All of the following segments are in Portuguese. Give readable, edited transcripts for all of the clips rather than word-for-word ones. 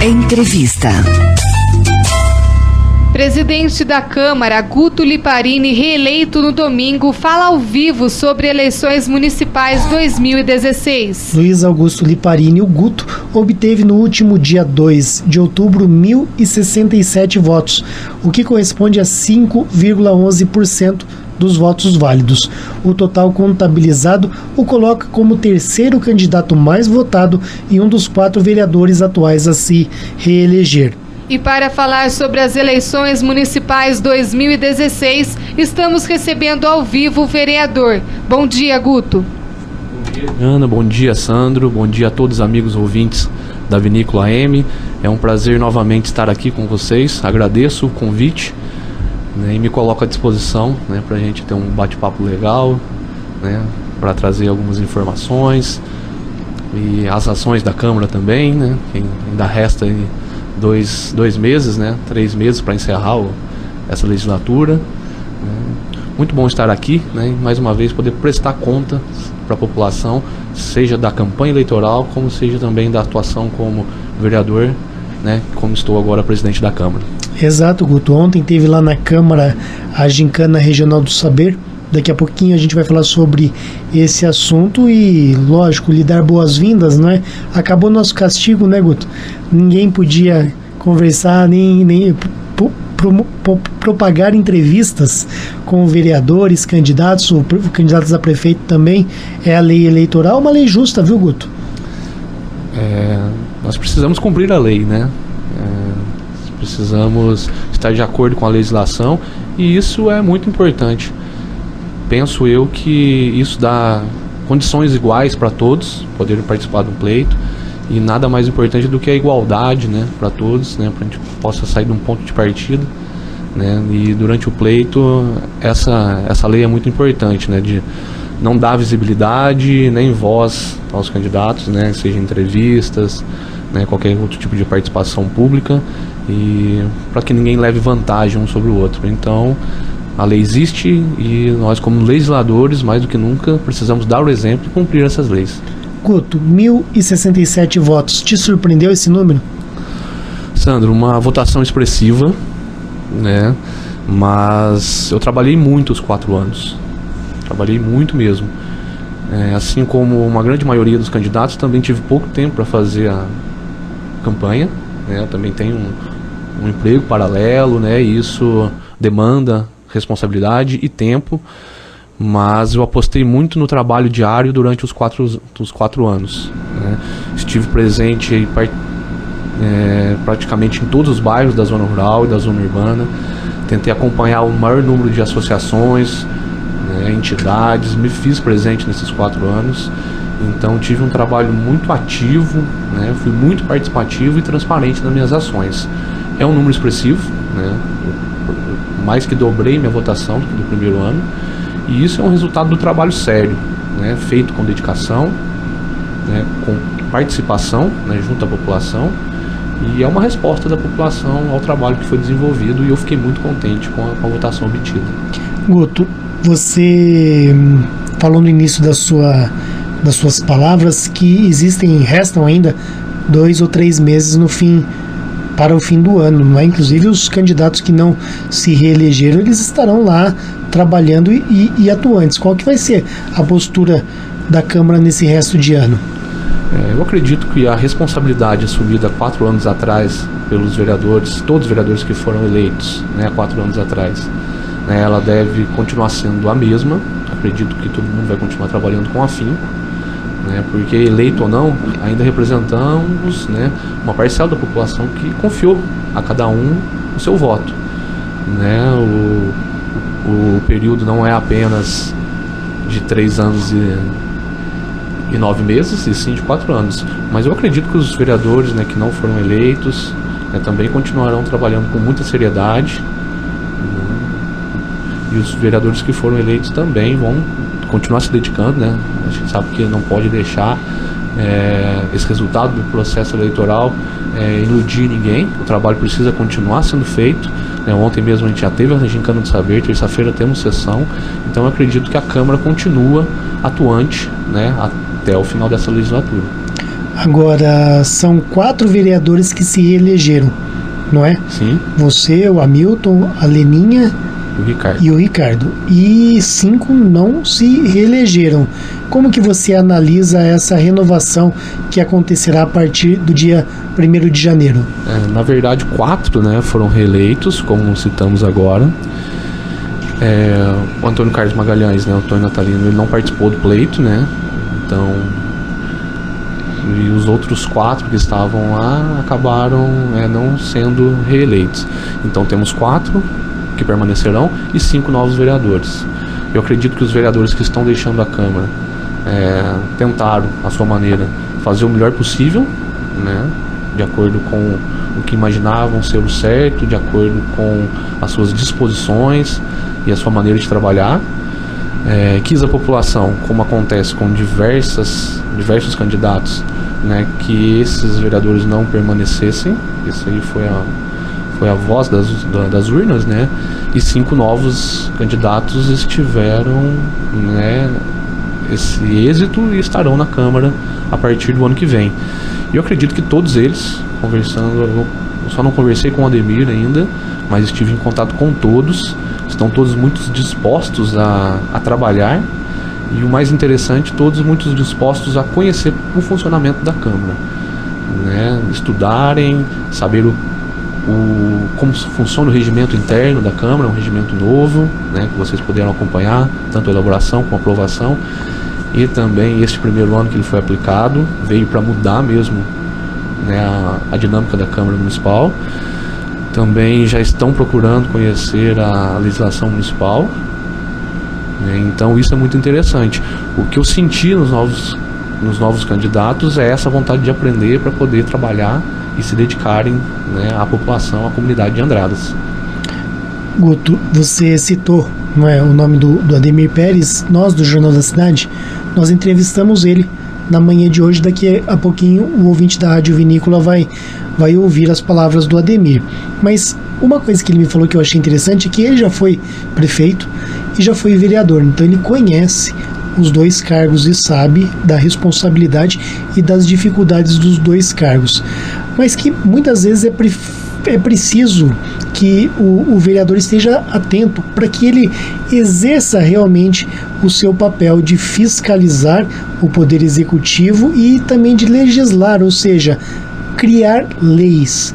Entrevista. Presidente da Câmara, Guto Liparini, reeleito no domingo, fala ao vivo sobre eleições municipais 2016. Luiz Augusto Liparini, o Guto, obteve no último dia 2 de outubro 1.067 votos, o que corresponde a 5,11% dos votos válidos. O total contabilizado o coloca como o terceiro candidato mais votado e um dos 4 vereadores atuais a se reeleger. E para falar sobre as eleições municipais 2016, estamos recebendo ao vivo o vereador. Bom dia, Guto. Bom dia, Ana. Bom dia, Sandro. Bom dia a todos os amigos ouvintes da Vinícola M. É um prazer novamente estar aqui com vocês. Agradeço o convite, né, e me coloco à disposição, né, para a gente ter um bate-papo legal, né, para trazer algumas informações e as ações da Câmara também, né, que ainda resta aí dois meses, né, 3 meses para encerrar essa legislatura. Muito bom estar aqui, né, e mais uma vez poder prestar conta para a população, seja da campanha eleitoral, como seja também da atuação como vereador, né, como estou agora presidente da Câmara. Exato, Guto. Ontem teve lá na Câmara a Gincana Regional do Saber. Daqui a pouquinho a gente vai falar sobre esse assunto e, lógico, lhe dar boas-vindas, não é? Acabou nosso castigo, né, Guto? Ninguém podia conversar, nem propagar entrevistas com vereadores, candidatos a prefeito também. É a lei eleitoral, uma lei justa, viu, Guto? Nós precisamos cumprir a lei, né? Precisamos estar de acordo com a legislação e isso é muito importante. Penso eu que isso dá condições iguais para todos poderem participar do pleito e nada mais importante do que a igualdade, né, para todos, né, para a gente possa sair de um ponto de partida, né, e durante o pleito essa lei é muito importante, né, de não dar visibilidade nem voz aos candidatos, né, seja entrevistas, né, qualquer outro tipo de participação pública e para que ninguém leve vantagem um sobre o outro. Então a lei existe e nós, como legisladores, mais do que nunca, precisamos dar o exemplo e cumprir essas leis. Guto, 1.067 votos. Te surpreendeu esse número? Sandro, uma votação expressiva, né? Mas eu trabalhei muito os 4 anos. Trabalhei muito mesmo. Assim como uma grande maioria dos candidatos, também tive pouco tempo para fazer a campanha, né? Eu também tenho um emprego paralelo, né? E isso demanda responsabilidade e tempo, mas eu apostei muito no trabalho diário durante os 4 anos, né? Estive presente aí, praticamente em todos os bairros da zona rural e da zona urbana, tentei acompanhar o maior número de associações, né, entidades, me fiz presente nesses 4 anos, então tive um trabalho muito ativo, né, fui muito participativo e transparente nas minhas ações. É um número expressivo, né? Mais que dobrei minha votação do primeiro ano, e isso é um resultado do trabalho sério, né, feito com dedicação, né, com participação, né, junto à população, e é uma resposta da população ao trabalho que foi desenvolvido, e eu fiquei muito contente com a votação obtida. Guto, você falou no início das suas palavras que restam ainda 2 ou 3 meses para o fim do ano, não é? Inclusive os candidatos que não se reelegeram, eles estarão lá trabalhando e atuantes. Qual que vai ser a postura da Câmara nesse resto de ano? Eu acredito que a responsabilidade assumida 4 anos atrás pelos vereadores, todos os vereadores que foram eleitos, né, há 4 anos atrás, né, ela deve continuar sendo a mesma. Acredito que todo mundo vai continuar trabalhando com afinco, né, porque eleito ou não, ainda representamos, né, uma parcela da população que confiou a cada um o seu voto, né. O período não é apenas de 3 anos e 9 meses, e sim de 4 anos, mas eu acredito que os vereadores, né, que não foram eleitos, né, também continuarão trabalhando com muita seriedade, né, e os vereadores que foram eleitos também vão continuar se dedicando, né? A gente sabe que não pode deixar esse resultado do processo eleitoral iludir ninguém. O trabalho precisa continuar sendo feito, né? Ontem mesmo a gente já teve a Gincana do Saber, terça-feira temos sessão, então eu acredito que a Câmara continua atuante, né, até o final dessa legislatura. Agora, são 4 vereadores que se reelegeram, não é? Sim. Você, o Hamilton, a Leninha E o Ricardo. E 5 não se reelegeram. Como que você analisa essa renovação que acontecerá a partir do dia 1º de janeiro? Na verdade, 4, né, foram reeleitos, como citamos agora. O Antônio Carlos Magalhães, né, o Antônio Natalino, ele não participou do pleito, né? Então, e os outros 4 que estavam lá acabaram não sendo reeleitos. Então temos 4 que permanecerão e 5 novos vereadores. Eu acredito que os vereadores que estão deixando a Câmara tentaram, à sua maneira, fazer o melhor possível, né, de acordo com o que imaginavam ser o certo, de acordo com as suas disposições e a sua maneira de trabalhar. Quis a população, como acontece com diversos candidatos, né, que esses vereadores não permanecessem. Isso aí foi a voz das urnas, né? E 5 novos candidatos estiveram, né, esse êxito e estarão na Câmara a partir do ano que vem. E eu acredito que todos eles, conversando, eu só não conversei com o Ademir ainda, mas estive em contato com todos, estão todos muito dispostos a trabalhar, e o mais interessante, todos muito dispostos a conhecer o funcionamento da Câmara, né? Estudarem, saber como funciona o regimento interno da Câmara, um regimento novo, né, que vocês puderam acompanhar, tanto a elaboração como a aprovação, e também este primeiro ano que ele foi aplicado, veio para mudar mesmo, né, a dinâmica da Câmara Municipal. Também já estão procurando conhecer a legislação municipal, né, então isso é muito interessante. O que eu senti nos novos candidatos é essa vontade de aprender para poder trabalhar e se dedicarem, né, à população, à comunidade de Andradas. Guto, você citou, não é, o nome do Ademir Pérez. Nós, do Jornal da Cidade, nós entrevistamos ele na manhã de hoje. Daqui a pouquinho o ouvinte da Rádio Vinícola vai ouvir as palavras do Ademir. Mas uma coisa que ele me falou que eu achei interessante é que ele já foi prefeito e já foi vereador, então ele conhece os 2 cargos e sabe da responsabilidade e das dificuldades dos 2 cargos, mas que muitas vezes é preciso que o vereador esteja atento para que ele exerça realmente o seu papel de fiscalizar o poder executivo e também de legislar, ou seja, criar leis.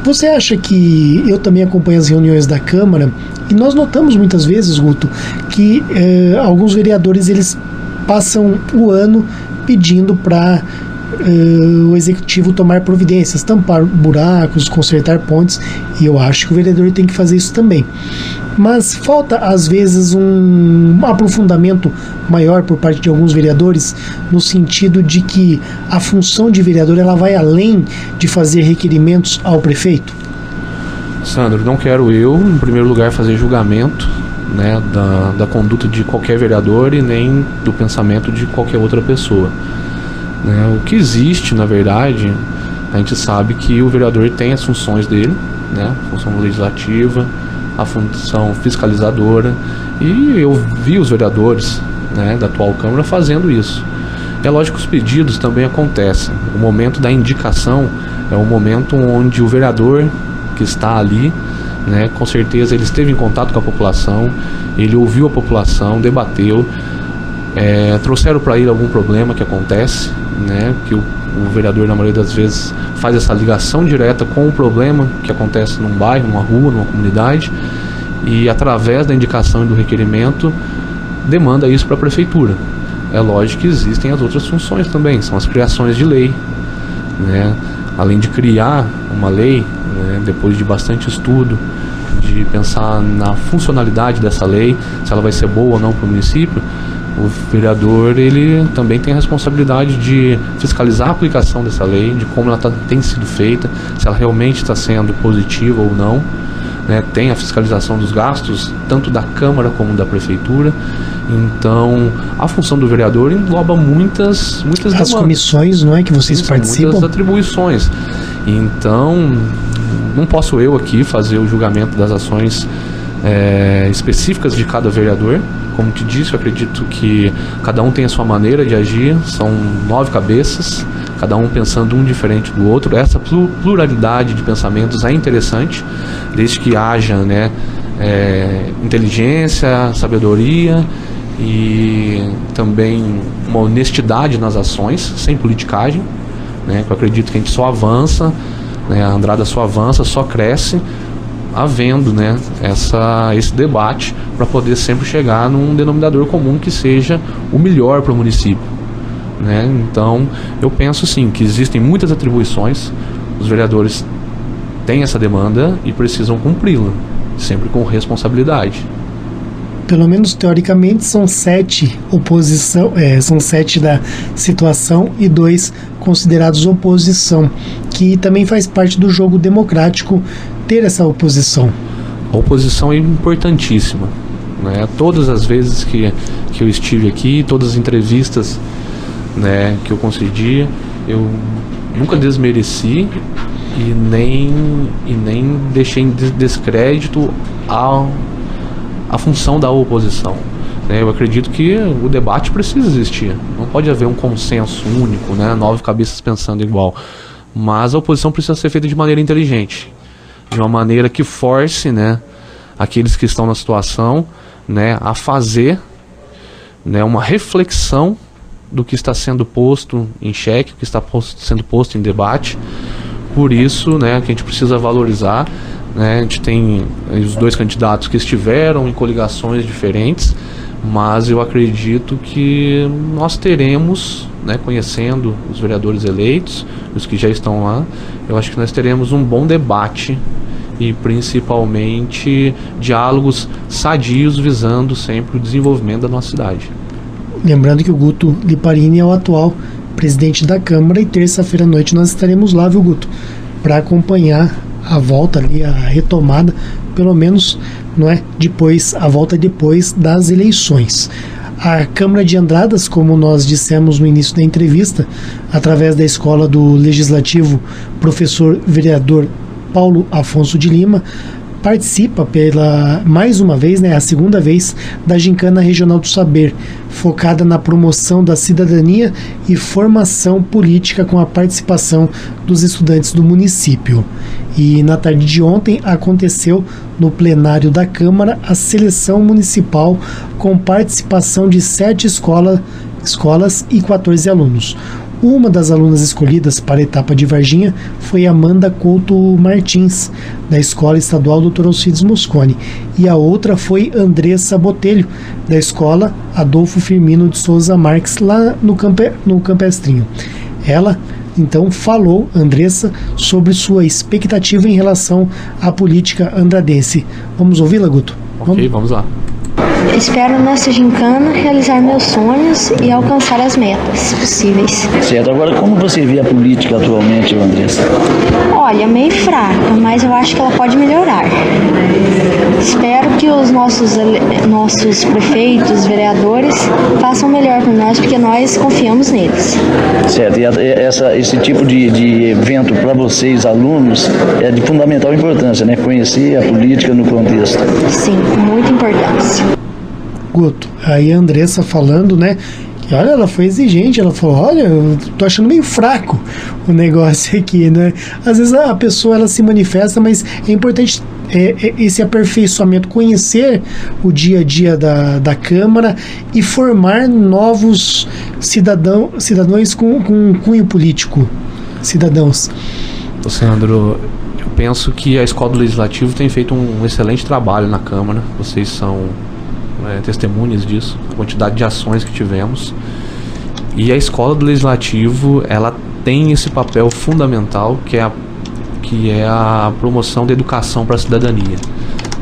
Você acha que eu também acompanho as reuniões da Câmara e nós notamos muitas vezes, Guto, que alguns vereadores eles passam o ano pedindo para o executivo tomar providências, tampar buracos, consertar pontes, e eu acho que o vereador tem que fazer isso também. Mas falta às vezes um aprofundamento maior por parte de alguns vereadores, no sentido de que a função de vereador ela vai além de fazer requerimentos ao prefeito. Sandro, não quero eu, em primeiro lugar, fazer julgamento, né, da conduta de qualquer vereador e nem do pensamento de qualquer outra pessoa. O que existe, na verdade, a gente sabe que o vereador tem as funções dele, né, a função legislativa, a função fiscalizadora, e eu vi os vereadores, né, da atual Câmara fazendo isso. É lógico que os pedidos também acontecem. O momento da indicação é o momento onde o vereador que está ali, né, com certeza ele esteve em contato com a população, ele ouviu a população, debateu, trouxeram para ele algum problema que acontece, né, que o vereador na maioria das vezes faz essa ligação direta com o problema que acontece num bairro, numa rua, numa comunidade, e através da indicação e do requerimento demanda isso para a prefeitura. É lógico que existem as outras funções também, são as criações de lei, né? Além de criar uma lei, né, depois de bastante estudo, de pensar na funcionalidade dessa lei, se ela vai ser boa ou não para o município, o vereador ele também tem a responsabilidade de fiscalizar a aplicação dessa lei, de como ela tem sido feita, se ela realmente está sendo positiva ou não, né? Tem a fiscalização dos gastos, tanto da Câmara como da Prefeitura. Então, a função do vereador engloba muitas as comissões, não é, que vocês participam? Muitas atribuições. Então, não posso eu aqui fazer o julgamento das ações específicas de cada vereador. Como te disse, eu acredito que cada um tem a sua maneira de agir, são 9 cabeças, cada um pensando um diferente do outro. Essa pluralidade de pensamentos é interessante, desde que haja, né, inteligência, sabedoria e também uma honestidade nas ações, sem politicagem, né, que eu acredito que a gente só avança, né, a Andrada só avança, só cresce havendo, né, esse debate para poder sempre chegar num denominador comum que seja o melhor para o município, né? Então eu penso sim que existem muitas atribuições, os vereadores têm essa demanda e precisam cumpri-la, sempre com responsabilidade. Pelo menos teoricamente são 7 são 7 da situação e 2 considerados oposição, que também faz parte do jogo democrático ter essa oposição. A oposição é importantíssima, né? Todas as vezes que eu estive aqui, todas as entrevistas, né, que eu concedi, eu nunca desmereci e nem deixei em descrédito a função da oposição. Eu acredito que o debate precisa existir. Não pode haver um consenso único, né? 9 cabeças pensando igual. Mas a oposição precisa ser feita de maneira inteligente, de uma maneira que force, né, aqueles que estão na situação, né, a fazer, né, uma reflexão do que está sendo posto em xeque, o que está sendo posto em debate. Por isso, né, que a gente precisa valorizar. A gente tem os 2 candidatos que estiveram em coligações diferentes, mas eu acredito que nós teremos, né, conhecendo os vereadores eleitos, os que já estão lá, eu acho que nós teremos um bom debate e principalmente diálogos sadios visando sempre o desenvolvimento da nossa cidade. Lembrando que o Guto Liparini é o atual presidente da Câmara e terça-feira à noite nós estaremos lá, viu, Guto, para acompanhar a volta ali, a retomada, pelo menos, não é, a volta depois das eleições. A Câmara de Andradas, como nós dissemos no início da entrevista, através da Escola do Legislativo Professor Vereador Paulo Afonso de Lima, participa mais uma vez, né, a segunda vez, da Gincana Regional do Saber, focada na promoção da cidadania e formação política com a participação dos estudantes do município. E na tarde de ontem aconteceu no plenário da Câmara a seleção municipal com participação de 7 escolas e 14 alunos. Uma das alunas escolhidas para a etapa de Varginha foi Amanda Couto Martins, da Escola Estadual Dr. Alcides Mosconi, e a outra foi Andressa Botelho, da Escola Adolfo Firmino de Souza Marques, lá no Campestrinho. Ela, então, falou, Andressa, sobre sua expectativa em relação à política andradense. Vamos ouvi-la, Guto? Ok, vamos lá. Espero nessa gincana realizar meus sonhos e alcançar as metas possíveis. Certo. Agora, como você vê a política atualmente, Andressa? Olha, meio fraca, mas eu acho que ela pode melhorar. Espero que os nossos prefeitos, vereadores, façam melhor por nós, porque nós confiamos neles. Certo. E esse tipo de evento para vocês, alunos, é de fundamental importância, né? Conhecer a política no contexto. Sim, muita importância. Guto, aí a Andressa falando, né, que olha, ela foi exigente, ela falou, olha, eu tô achando meio fraco o negócio aqui, né? Às vezes a pessoa, ela se manifesta, mas é importante esse aperfeiçoamento, conhecer o dia a dia da Câmara e formar novos cidadãos com cunho político, cidadãos. Sandro, eu penso que a Escola do Legislativo tem feito um excelente trabalho na Câmara, vocês são testemunhas disso, a quantidade de ações que tivemos, e a Escola do Legislativo, ela tem esse papel fundamental que é a promoção da educação para a cidadania.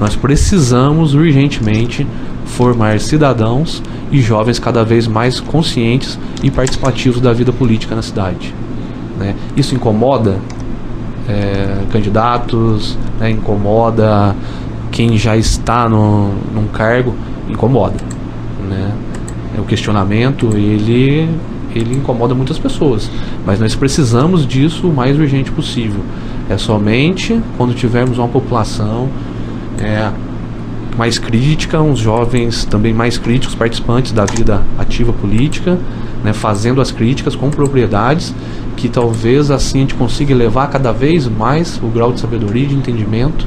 Nós precisamos urgentemente formar cidadãos e jovens cada vez mais conscientes e participativos da vida política na cidade, né? Isso incomoda candidatos, né? Incomoda quem já está num cargo, incomoda, né? O questionamento, ele incomoda muitas pessoas, mas nós precisamos disso o mais urgente possível. É somente quando tivermos uma população mais crítica, uns jovens também mais críticos, participantes da vida ativa política, né, fazendo as críticas com propriedades, que talvez assim a gente consiga elevar cada vez mais o grau de sabedoria e de entendimento,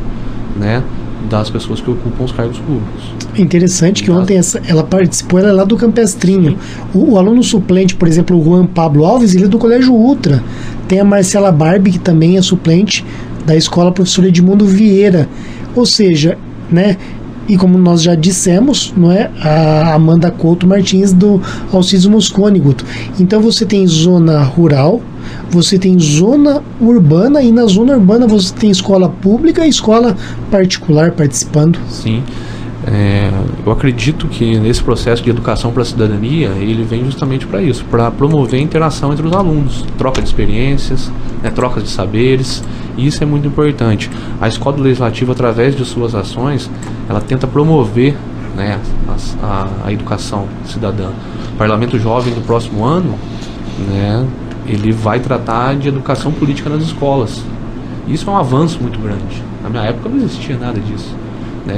né, das pessoas que ocupam os cargos públicos. É interessante que ontem ela participou, ela é lá do Campestrinho. O aluno suplente, por exemplo, o Juan Pablo Alves, ele é do Colégio Ultra. Tem a Marcela Barbie, que também é suplente da Escola Professor Edmundo Vieira. Ou seja, né, e como nós já dissemos, não é, a Amanda Couto Martins do Alcides Mosconi, Guto. Então você tem zona rural, você tem zona urbana, e na zona urbana você tem escola pública e escola particular participando. Sim. Eu acredito que nesse processo de educação para a cidadania, ele vem justamente para isso, para promover a interação entre os alunos, troca de experiências, né, trocas de saberes, e isso é muito importante. A Escola Legislativa, através de suas ações, ela tenta promover, né, a educação cidadã. O Parlamento Jovem do próximo ano, né, ele vai tratar de educação política nas escolas. Isso é um avanço muito grande. Na minha época não existia nada disso.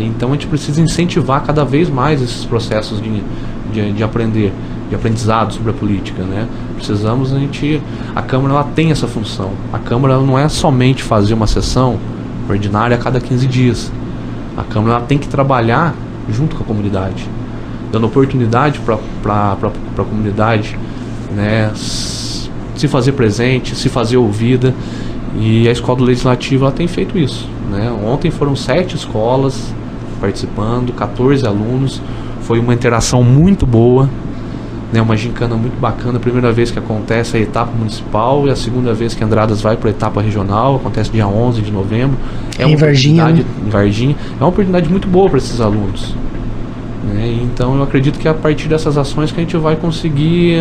Então a gente precisa incentivar cada vez mais esses processos de aprender, de aprendizado sobre a política, né? Precisamos, a Câmara ela tem essa função. A Câmara ela não é somente fazer uma sessão ordinária a cada 15 dias. A Câmara ela tem que trabalhar junto com a comunidade, dando oportunidade para a comunidade, né, se fazer presente, se fazer ouvida, e a Escola Legislativa ela tem feito isso, né? Ontem foram 7 escolas participando, 14 alunos, foi uma interação muito boa, né? Uma gincana muito bacana. A primeira vez que acontece a etapa municipal e a segunda vez que Andradas vai para a etapa regional, acontece dia 11 de novembro. Em Varginha, né? Em Varginha. É uma oportunidade muito boa para esses alunos, né? Então eu acredito que é a partir dessas ações que a gente vai conseguir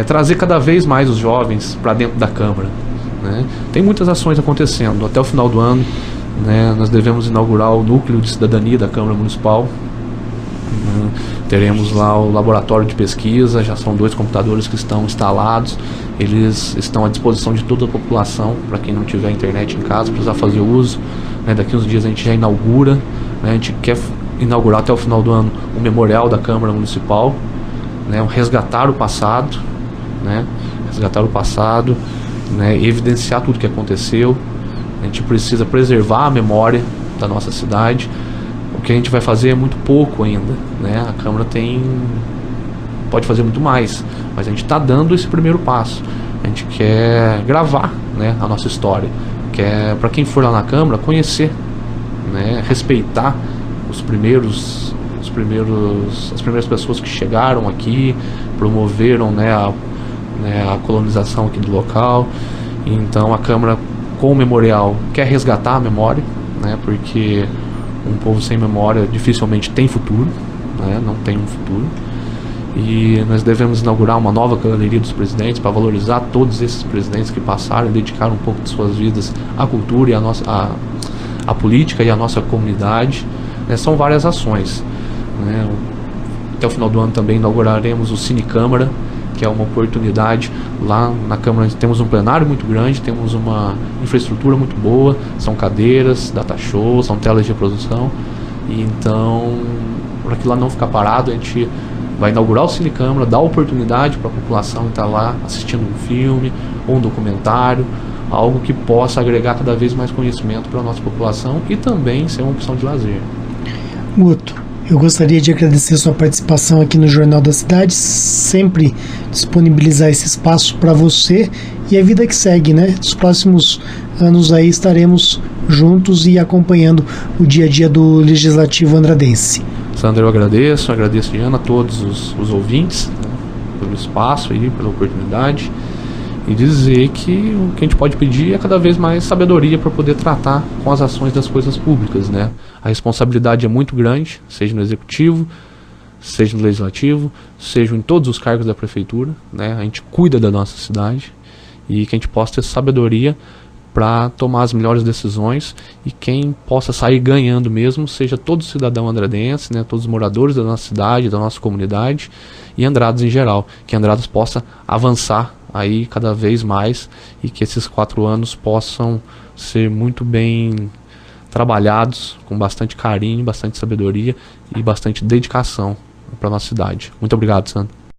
trazer cada vez mais os jovens para dentro da Câmara, né? Tem muitas ações acontecendo. Até o final do ano, né, nós devemos inaugurar o Núcleo de Cidadania da Câmara Municipal, né? Teremos lá o laboratório de pesquisa, já são 2 computadores que estão instalados, eles estão à disposição de toda a população, para quem não tiver internet em casa, precisar fazer uso, né? Daqui uns dias a gente já inaugura, né? A gente quer inaugurar até o final do ano o memorial da Câmara Municipal, né? Resgatar o passado, né? Né? Evidenciar tudo que aconteceu. A gente precisa preservar a memória da nossa cidade. O que a gente vai fazer é muito pouco ainda, né? A Câmara pode fazer muito mais, mas a gente está dando esse primeiro passo. A gente quer gravar, né, a nossa história, quer, para quem for lá na Câmara, conhecer, né, respeitar as primeiras pessoas que chegaram aqui, promoveram, né, a colonização aqui do local. Então a Câmara, com o memorial, quer resgatar a memória, né, porque um povo sem memória dificilmente tem futuro, né, não tem um futuro. E nós devemos inaugurar uma nova galeria dos presidentes para valorizar todos esses presidentes que passaram e dedicaram um pouco de suas vidas à cultura e à política e à nossa comunidade, né. São várias ações, né. Até o final do ano também inauguraremos o Cine Câmara, que é uma oportunidade. Lá na Câmara temos um plenário muito grande, temos uma infraestrutura muito boa, são cadeiras, data show, são telas de reprodução, e então, para que lá não ficar parado, a gente vai inaugurar o Cine Câmara, dar oportunidade para a população estar lá assistindo um filme ou um documentário, algo que possa agregar cada vez mais conhecimento para a nossa população e também ser uma opção de lazer. Guto, eu gostaria de agradecer sua participação aqui no Jornal da Cidade, sempre disponibilizar esse espaço para você e a vida que segue, né? Nos próximos anos aí estaremos juntos e acompanhando o dia a dia do Legislativo Andradense. Sandra, eu agradeço, Diana, a todos os ouvintes, né, pelo espaço aí, pela oportunidade, e dizer que o que a gente pode pedir é cada vez mais sabedoria para poder tratar com as ações das coisas públicas, né? A responsabilidade é muito grande, seja no Executivo, seja no Legislativo, seja em todos os cargos da Prefeitura, né? A gente cuida da nossa cidade e que a gente possa ter sabedoria para tomar as melhores decisões, e quem possa sair ganhando mesmo seja todo cidadão andradense, né? Todos os moradores da nossa cidade, da nossa comunidade e Andradas em geral, que Andradas possa avançar aí cada vez mais e que esses 4 anos possam ser muito bem trabalhados, com bastante carinho, bastante sabedoria e bastante dedicação para a nossa cidade. Muito obrigado, Sandro.